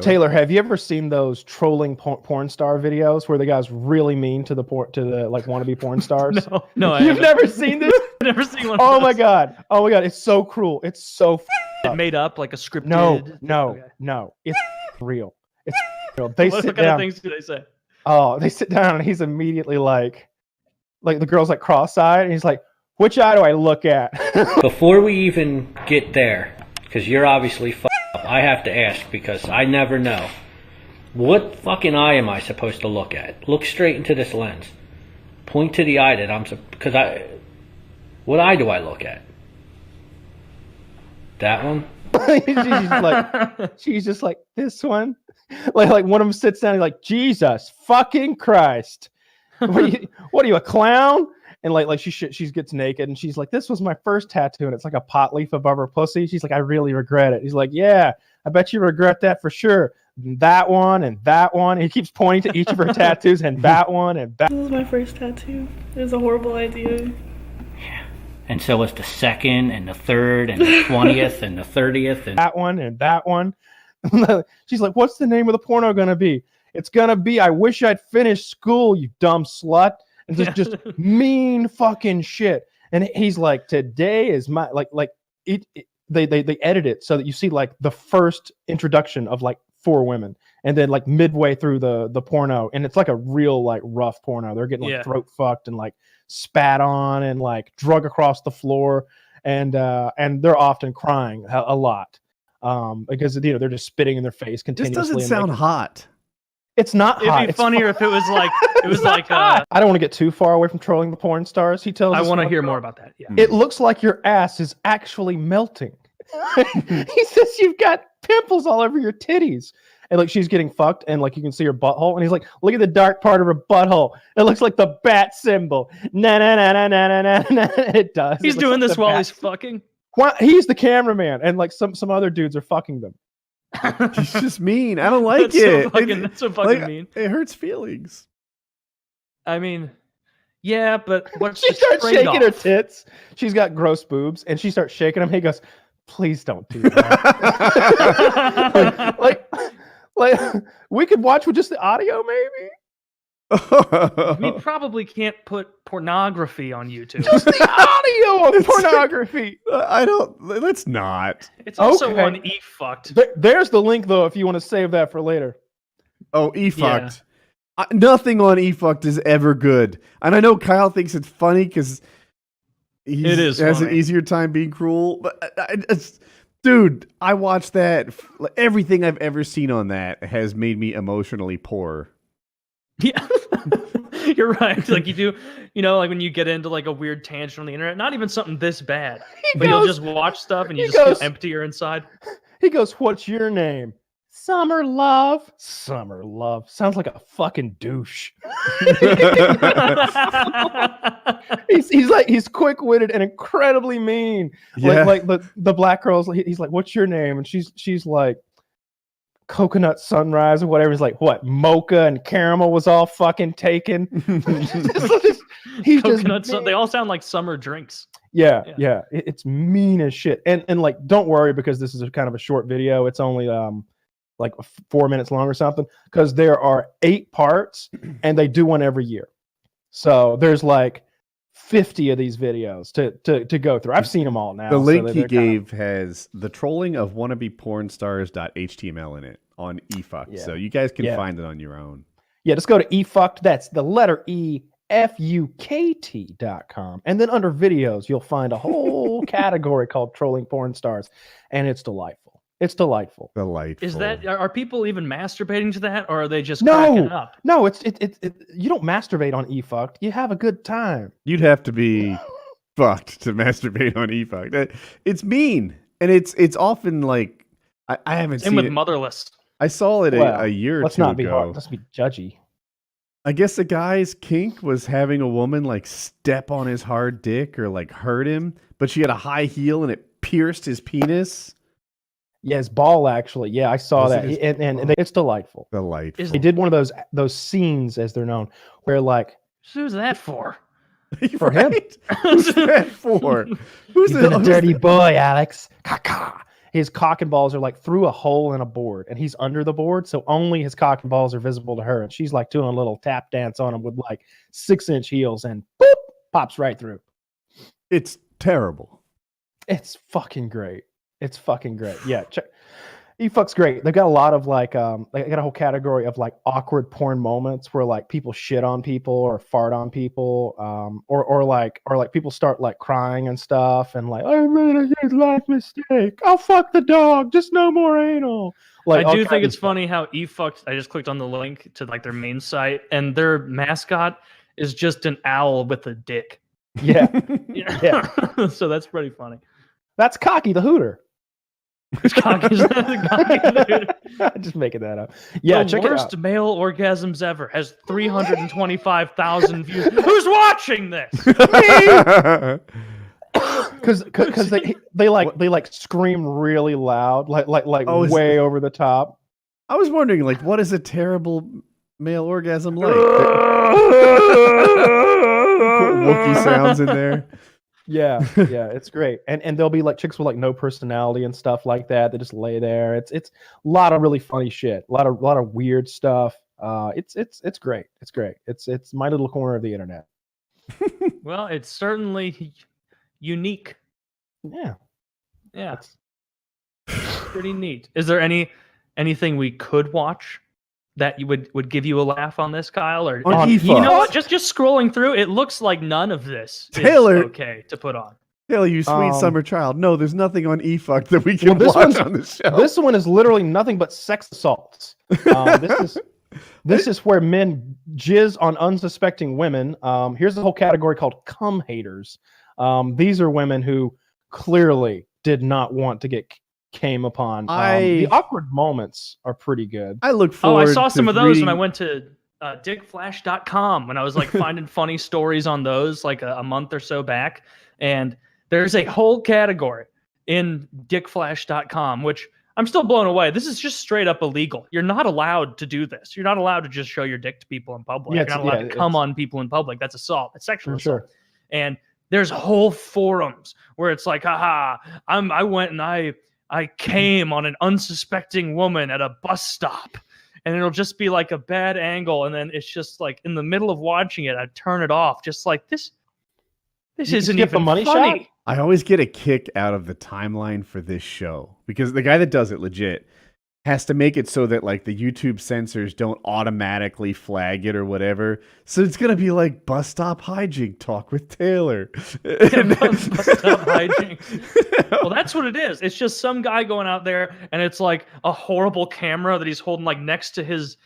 Taylor, have you ever seen those trolling porn star videos where the guy's really mean to the like wannabe porn stars? No, You've never seen this? I've never seen one. Oh my god! Oh my god! It's so cruel. It's so. It made up like a scripted. No. It's real. It's real. They what sit kind down. of things do they say? Oh, they sit down and he's immediately like the girl's like cross-eyed and he's like, "Which eye do I look at?" Before we even get there, because you're obviously up, I have to ask because I never know. What fucking eye am I supposed to look at? Look straight into this lens. Point to the eye that what eye do I look at? That one? she's just like, this one. Like one of them sits down and like, Jesus fucking Christ. What are you, a clown? And like she gets naked and she's like, this was my first tattoo, and it's like a pot leaf above her pussy. She's like, I really regret it. He's like, yeah, I bet you regret that for sure. That one and that one. And he keeps pointing to each of her tattoos and that one and that. This was my first tattoo. It was a horrible idea. And so was the second and the third and the 20th and the 30th and that one and that one. She's like, what's the name of the porno gonna be? It's gonna be I Wish I'd Finished School, you dumb slut. And just mean fucking shit. And he's like, today is my they edit it so that you see like the first introduction of like 4 women, and then like midway through the porno, and it's like a real like rough porno. They're getting like throat fucked and like spat on and like drug across the floor, and they're often crying a lot because they're just spitting in their face continuously. This doesn't sound hot. It's not hot. It'd be funnier if it was like I don't want to get too far away from trolling the porn stars. He tells us. I want to hear more about that. Yeah. It looks like your ass is actually melting. He says you've got pimples all over your titties. And like she's getting fucked and like you can see her butthole. And he's like, look at the dark part of her butthole. It looks like the bat symbol. Na na na na na na na. It does. He's doing this while he's fucking. He's the cameraman, and like some other dudes are fucking them. He's just mean. I don't like it. That's so fucking mean. It hurts feelings. I mean, yeah, but what's she starts shaking her tits. She's got gross boobs, and she starts shaking them. He goes, "Please don't do that." like we could watch with just the audio, maybe. We probably can't put pornography on YouTube. Just the audio of pornography. Let's not. It's also on eFucked. There's the link, though, if you want to save that for later. Oh, eFucked. Yeah. Nothing on eFucked is ever good. And I know Kyle thinks it's funny because he has an easier time being cruel. But dude, I watched that. Everything I've ever seen on that has made me emotionally poor. Yeah, you're right. Like you do, like when you get into like a weird tangent on the internet, not even something this bad, but you'll just watch stuff and you just feel emptier inside. He goes, "What's your name?" Summer Love. Summer Love sounds like a fucking douche. he's quick-witted and incredibly mean. Yeah. Like the black girls. He's like, "What's your name?" And she's like, Coconut Sunrise or whatever. He's like, what, mocha and caramel was all fucking taken. He's Coconut they all sound like summer drinks. Yeah. It's mean as shit. And like, don't worry, because this is kind of a short video. It's only like 4 minutes long or something, because there are 8 parts and they do one every year. So there's like 50 of these videos to go through. I've seen them all now. The link he gave has the trolling of wannabepornstars.html in it on eFucked. So you guys can find it on your own. Yeah, just go to eFucked. That's the letter EFUKT.com. And then under videos, you'll find a whole category called trolling porn stars. And it's delightful. It's delightful. Is that, are people even masturbating to that, or are they just cracking up? No, it's you don't masturbate on eFucked. You have a good time. You'd have to be fucked to masturbate on eFucked. It's mean, and it's often like I haven't seen with it. Motherless. I saw it a year or two ago. Let's not be hard. Let's be judgy. I guess the guy's kink was having a woman like step on his hard dick or like hurt him, but she had a high heel and it pierced his penis. Yeah, his ball, actually. Yeah, I saw that. And it's delightful. Delightful. He did one of those scenes, as they're known, where like... Who's that for? For him. Who's that for? He's been a dirty boy, Alex. Caca. his cock and balls are like through a hole in a board, and he's under the board, so only his cock and balls are visible to her, and she's like doing a little tap dance on him with like 6-inch heels, and boop, pops right through. It's terrible. It's fucking great. It's fucking great. Yeah, E-Fuck's great. They got a lot of like they got a whole category of like awkward porn moments where like people shit on people or fart on people, or like people start like crying and stuff, and like, I made a huge life mistake. Oh fuck the dog, just no more anal. Like, I do think it's funny how E-Fuck. I just clicked on the link to like their main site, and their mascot is just an owl with a dick. Yeah, yeah. So that's pretty funny. That's Cocky the Hooter. Cocky's just making that up. Yeah, the check worst it out. male orgasms ever has 325,000 views. Who's watching this? Because they like scream really loud, like way over the top. I was wondering, like, what is a terrible male orgasm like? Put Wookiee sounds in there. Yeah, it's great. And there'll be like chicks with like no personality and stuff like that. They just lay there. It's a lot of really funny shit. A lot of weird stuff. It's great. It's great. It's my little corner of the internet. Well, it's certainly unique. Yeah. It's pretty neat. Is there anything we could watch that you would give you a laugh on this, Kyle? Or you know what? Just scrolling through, it looks like none of this Taylor, is okay to put on. Taylor, you sweet summer child. No, there's nothing on eFuck that we can watch on the show. This one is literally nothing but sex assaults. This is where men jizz on unsuspecting women. Here's the whole category called cum haters. These are women who clearly did not want to get came upon. The awkward moments are pretty good. I look forward. I saw some of those when I went to dickflash.com when I was like finding funny stories on those like a month or so back. And there's a whole category in dickflash.com, which I'm still blown away. This is just straight up illegal. You're not allowed to do this. You're not allowed to just show your dick to people in public. You're not allowed to come on people in public. That's assault. It's sexual assault. Sure. And there's whole forums where it's like, haha, I went and I came on an unsuspecting woman at a bus stop, and it'll just be like a bad angle, and then it's just like in the middle of watching it, I turn it off, just like this isn't even money funny. shot? I always get a kick out of the timeline for this show because the guy that does it legit has to make it so that like the YouTube censors don't automatically flag it or whatever. So it's gonna be like bus stop hijink talk with Taylor. Bus stop hijink. Well, that's what it is. It's just some guy going out there, and it's like a horrible camera that he's holding like next to his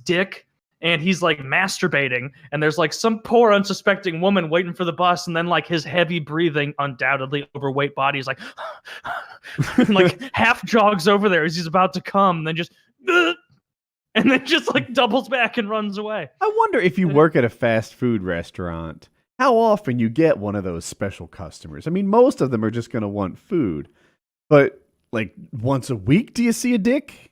dick, and he's like masturbating, and there's like some poor unsuspecting woman waiting for the bus, and then like his heavy breathing, undoubtedly overweight body is like and, like half jogs over there as he's about to come, and then just and then just like doubles back and runs away. I wonder if you work at a fast food restaurant, how often you get one of those special customers. I mean, most of them are just going to want food, but like once a week, do you see a dick?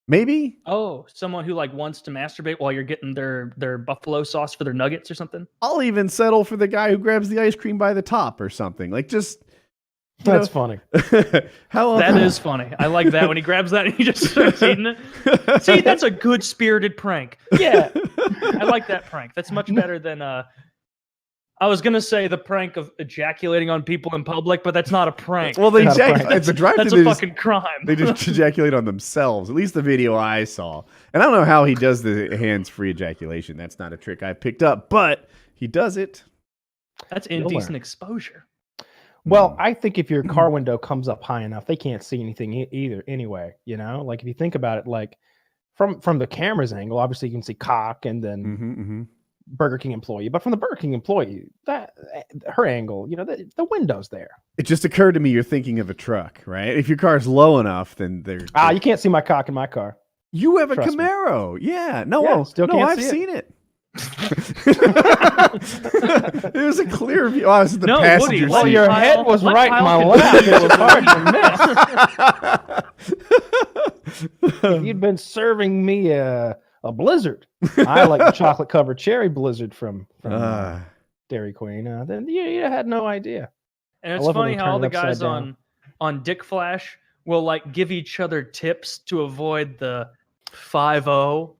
Maybe. Oh, someone who like wants to masturbate while you're getting their buffalo sauce for their nuggets or something. I'll even settle for the guy who grabs the ice cream by the top or something. Like just. That's funny. How that is funny. I like that when he grabs that and he just starts eating it. See, that's a good spirited prank. Yeah, I like that prank. That's much better than I was gonna say the prank of ejaculating on people in public, but that's not a prank. Well, it's a drive-through. That's a fucking crime. They just ejaculate on themselves. At least the video I saw. And I don't know how he does the hands-free ejaculation. That's not a trick I picked up, but he does it. That's indecent exposure. Well, I think if your car window comes up high enough, they can't see anything either. Anyway, you know, like if you think about it, like from the camera's angle, obviously you can see cock and then Burger King employee, but from the Burger King employee, that her angle, you know, the window's there. It just occurred to me you're thinking of a truck, right? If your car's low enough, then they're you can't see my cock in my car. You have a Camaro, yeah? No, I've seen it. It was a clear view. Oh, I was in the passenger seat. Well, your head was right in my lap. It was hard to miss. If you'd been serving me a Blizzard, I like the chocolate covered cherry Blizzard from Dairy Queen. Then you had no idea. And it's funny how all the guys on Dick Flash will like give each other tips to avoid the 5-0,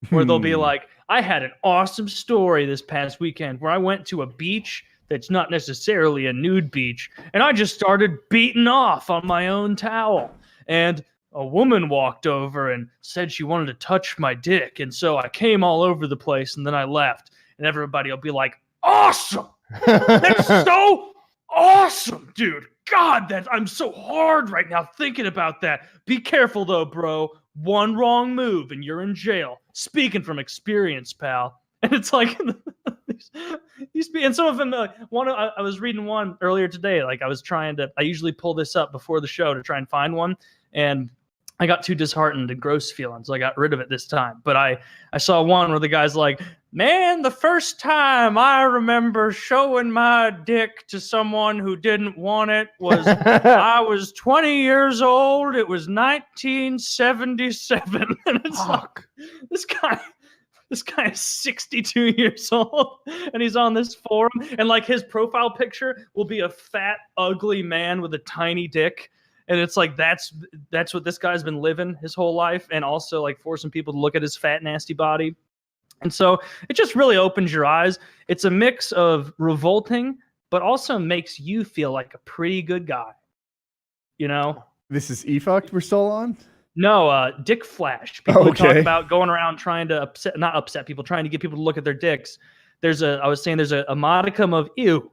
where they'll be like, I had an awesome story this past weekend where I went to a beach that's not necessarily a nude beach, and I just started beating off on my own towel. And a woman walked over and said she wanted to touch my dick, and so I came all over the place, and then I left. And everybody will be like, awesome! That's so awesome, dude! God, I'm so hard right now thinking about that. Be careful, though, bro. One wrong move, and you're in jail. Speaking from experience, pal. And it's like... and some of them, I was reading one earlier today. Like I usually pull this up before the show to try and find one, and I got too disheartened and gross feeling, so I got rid of it this time. But I saw one where the guy's like, man, the first time I remember showing my dick to someone who didn't want it was I was 20 years old. It was 1977. And it's like, this guy is 62 years old, and he's on this forum, and like his profile picture will be a fat, ugly man with a tiny dick. And it's like that's what this guy's been living his whole life, and also like forcing people to look at his fat, nasty body. And so it just really opens your eyes. It's a mix of revolting, but also makes you feel like a pretty good guy. You know? This is eFucked we're still on? No, Dick Flash. People who talk about going around trying to not upset people, trying to get people to look at their dicks. I was saying there's a modicum of ew,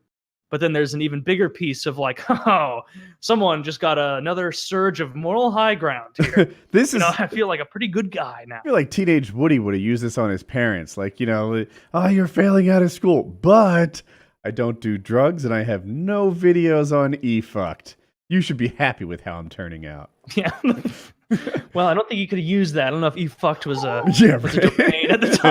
but then there's an even bigger piece of like, oh, someone just got another surge of moral high ground here. I feel like a pretty good guy now. I feel like teenage Woody would have used this on his parents. Like, oh, you're failing out of school, but I don't do drugs and I have no videos on eFucked. You should be happy with how I'm turning out. Yeah. Well, I don't think you could have used that. I don't know if eFucked was a domain at the time.